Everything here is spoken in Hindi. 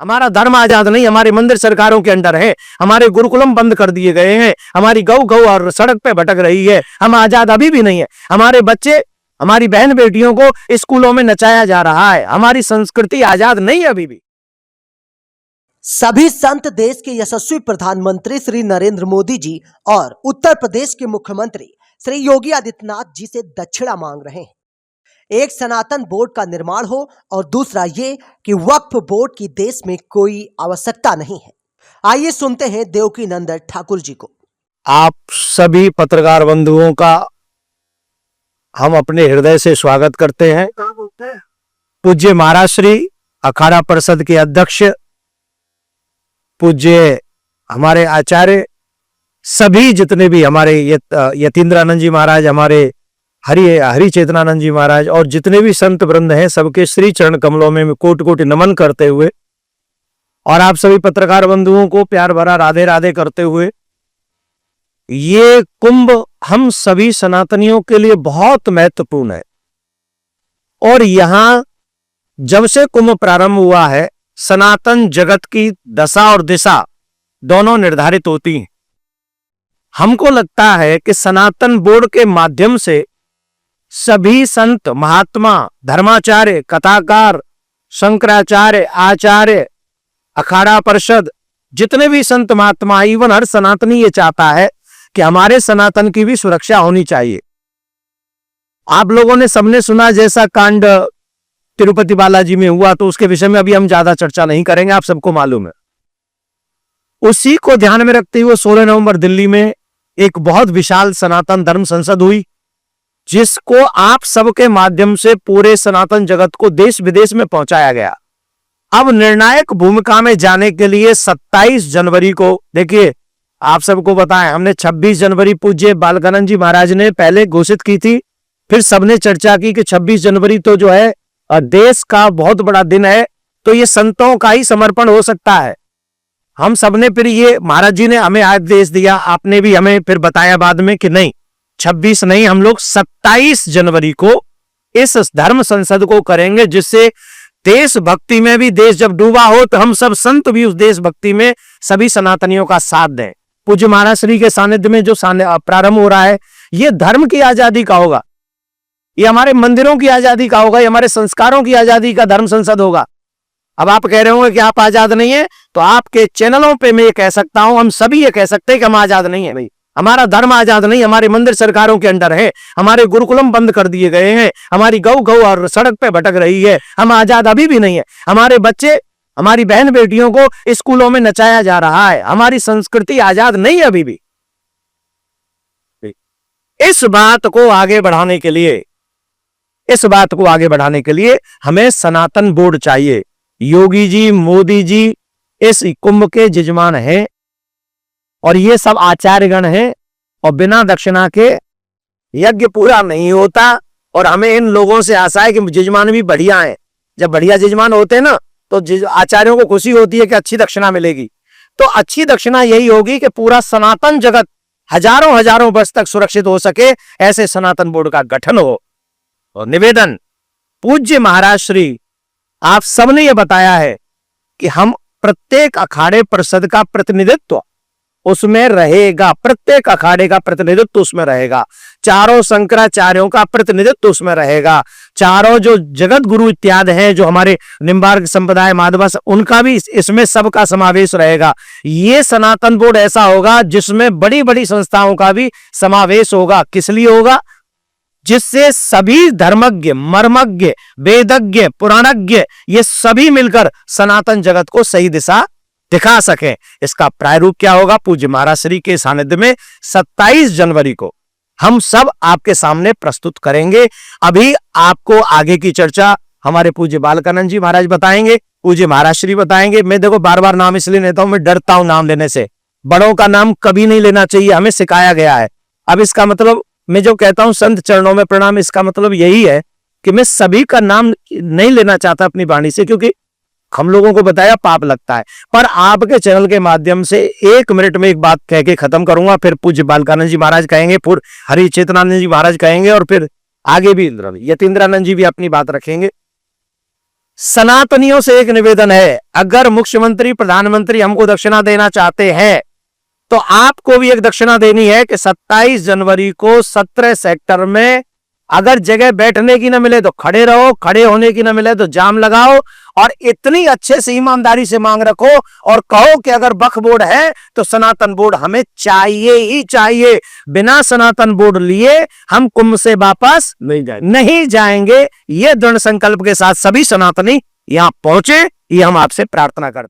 हमारा धर्म आजाद नहीं, हमारे मंदिर सरकारों के अंडर है, हमारे गुरुकुलम बंद कर दिए गए हैं, हमारी गौ गौ और सड़क पे भटक रही है, हम आजाद अभी भी नहीं है। हमारे बच्चे, हमारी बहन बेटियों को स्कूलों में नचाया जा रहा है, हमारी संस्कृति आजाद नहीं है अभी भी। सभी संत देश के यशस्वी प्रधानमंत्री श्री नरेंद्र मोदी जी और उत्तर प्रदेश के मुख्यमंत्री श्री योगी आदित्यनाथ जी से दक्षिणा मांग रहे हैं। एक सनातन बोर्ड का निर्माण हो और दूसरा ये कि वक्फ बोर्ड की देश में कोई आवश्यकता नहीं है। आइए सुनते हैं देवकी नंदन ठाकुर जी को। आप सभी पत्रकार बंधुओं का हम अपने हृदय से स्वागत करते हैं। पूज्य महाराज श्री अखाड़ा परिषद के अध्यक्ष, पूज्य हमारे आचार्य, सभी जितने भी हमारे यतीन्द्रानंद जी महाराज, हमारे हरि चेतनानंद जी महाराज और जितने भी संत वृंद हैं, सबके श्री चरण कमलों में कोटि कोटि नमन करते हुए और आप सभी पत्रकार बंधुओं को प्यार भरा राधे राधे करते हुए, ये कुंभ हम सभी सनातनियों के लिए बहुत महत्वपूर्ण है। और यहां जब से कुंभ प्रारंभ हुआ है, सनातन जगत की दशा और दिशा दोनों निर्धारित होती हैं। हमको लगता है कि सनातन बोर्ड के माध्यम से सभी संत, महात्मा, धर्माचार्य, कथाकार, शंकराचार्य, आचार्य, अखाड़ा परिषद, जितने भी संत महात्मा, इवन हर सनातनी ये चाहता है कि हमारे सनातन की भी सुरक्षा होनी चाहिए। आप लोगों ने सबने सुना जैसा कांड तिरुपति बालाजी में हुआ, तो उसके विषय में अभी हम ज्यादा चर्चा नहीं करेंगे, आप सबको मालूम है। उसी को ध्यान में रखते हुए 16 नवंबर दिल्ली में एक बहुत विशाल सनातन धर्म संसद हुई, जिसको आप सबके माध्यम से पूरे सनातन जगत को देश विदेश में पहुंचाया गया। अब निर्णायक भूमिका में जाने के लिए 27 जनवरी को, देखिए आप सबको बताएं, हमने 26 जनवरी पूज्य बालकानंद जी महाराज ने पहले घोषित की थी, फिर सबने चर्चा की कि 26 जनवरी तो जो है देश का बहुत बड़ा दिन है, तो ये संतों का ही समर्पण हो सकता है। हम सबने फिर ये, महाराज जी ने हमें आदेश दिया, आपने भी हमें फिर बताया बाद में कि नहीं 26 नहीं, हम लोग 27 जनवरी को इस धर्म संसद को करेंगे, जिससे देशभक्ति में भी, देश जब डूबा हो तो हम सब संत भी उस देशभक्ति में सभी सनातनियों का साथ दें। पूज्य महाराज श्री के सानिध्य में जो प्रारंभ हो रहा है, ये धर्म की आजादी का होगा, ये हमारे मंदिरों की आजादी का होगा, ये हमारे संस्कारों की आजादी का धर्म संसद होगा। अब आप कह रहे होंगे कि आप आजाद नहीं है, तो आपके चैनलों पे मैं ये कह सकता हूं, हम सभी ये कह सकते हैं कि हम आजाद नहीं है। भाई, हमारा धर्म आजाद नहीं, हमारे मंदिर सरकारों के अंडर है, हमारे गुरुकुलम बंद कर दिए गए हैं, हमारी गौ गौ और सड़क पे भटक रही है, हम आजाद अभी भी नहीं है। हमारे बच्चे, हमारी बहन बेटियों को स्कूलों में नचाया जा रहा है, हमारी संस्कृति आजाद नहीं है अभी भी। इस बात को आगे बढ़ाने के लिए हमें सनातन बोर्ड चाहिए। योगी जी, मोदी जी इस कुंभ के यजमान हैं और ये सब आचार्यगण हैं, और बिना दक्षिणा के यज्ञ पूरा नहीं होता। और हमें इन लोगों से आशा है कि यजमान भी बढ़िया हैं। जब बढ़िया यजमान होते हैं ना, तो आचार्यों को खुशी होती है कि अच्छी दक्षिणा मिलेगी। तो अच्छी दक्षिणा यही होगी कि पूरा सनातन जगत हजारों हजारों वर्ष तक सुरक्षित हो सके, ऐसे सनातन बोर्ड का गठन हो। और निवेदन, पूज्य महाराज श्री आप सबने ये बताया है कि हम प्रत्येक अखाड़े परिषद का प्रतिनिधित्व उसमें रहेगा, प्रत्येक अखाड़े का प्रतिनिधित्व उसमें रहेगा, चारों शंकराचार्यों का प्रतिनिधित्व उसमें रहेगा, चारों जो जगत गुरु इत्यादि हैं, जो हमारे निम्बार्क संप्रदाय, माधवा, उनका भी इसमें सबका समावेश रहेगा। ये सनातन बोर्ड ऐसा होगा जिसमें बड़ी बड़ी संस्थाओं का भी समावेश होगा। किस लिए होगा? जिससे सभी धर्मज्ञ, मर्मज्ञ, वेदज्ञ, पुराणज्ञ ये सभी मिलकर सनातन जगत को सही दिशा दिखा सकें। इसका प्रारूप क्या होगा? पूज्य महाराज श्री के सानिध्य में 27 जनवरी को हम सब आपके सामने प्रस्तुत करेंगे। अभी आपको आगे की चर्चा हमारे पूज्य बालकानंद जी महाराज बताएंगे, पूज्य महाराज श्री बताएंगे। मैं देखो बार बार नाम इसलिए लेता हूं, मैं डरता हूं नाम लेने से। बड़ों का नाम कभी नहीं लेना चाहिए, हमें सिखाया गया है। अब इसका मतलब मैं जो कहता हूं संत चरणों में प्रणाम, इसका मतलब यही है कि मैं सभी का नाम नहीं लेना चाहता अपनी वाणी से, क्योंकि हम लोगों को बताया पाप लगता है। पर आपके चैनल के माध्यम से 1 मिनट में एक बात कह के खत्म करूंगा, फिर पूज्य बालकानंद जी महाराज कहेंगे, फिर हरि चेतनानंद जी महाराज कहेंगे, और फिर आगे भी यतीन्द्रानंद जी भी अपनी बात रखेंगे। सनातनियों से एक निवेदन है, अगर मुख्यमंत्री प्रधानमंत्री हमको दक्षिणा देना चाहते हैं तो आपको भी एक दक्षिणा देनी है कि 27 जनवरी को 17 सेक्टर में अगर जगह बैठने की ना मिले तो खड़े रहो, खड़े होने की ना मिले तो जाम लगाओ, और इतनी अच्छे से ईमानदारी से मांग रखो और कहो कि अगर वक्फ बोर्ड है तो सनातन बोर्ड हमें चाहिए ही चाहिए, बिना सनातन बोर्ड लिए हम कुंभ से वापस नहीं जाएंगे। ये दृढ़ संकल्प के साथ सभी सनातनी यहां पहुंचे, ये हम आपसे प्रार्थना करते हैं।